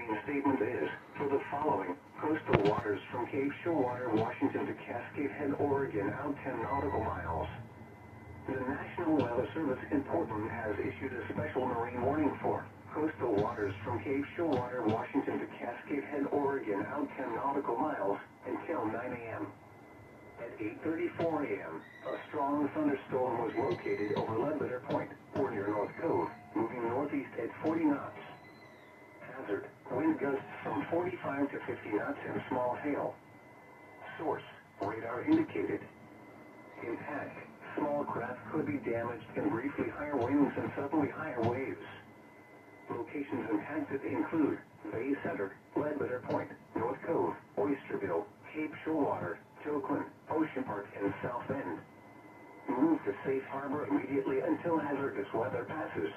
main statement is, for the following coastal waters from Cape Shorewater, Washington to Cascade Head, Oregon, out 10 nautical miles. The National Weather Service in Portland has issued a special marine warning for coastal waters from Cape Shorewater, Washington to Cascade Head, Oregon, out 10 nautical miles until 9 a.m. At 8:34 a.m., a strong thunderstorm was located over Ledbetter Point, or near North Cove, moving northeast at 40 knots. Hazard: wind gusts from 45 to 50 knots and small hail. Source: radar indicated. Impact: small craft could be damaged and briefly higher winds and suddenly higher waves. Locations impacted include Bay Center, Ledbetter Point, North Cove, Oysterville, Cape Shorewater, Joaquin, Ocean Park, and South End. Move to safe harbor immediately until hazardous weather passes.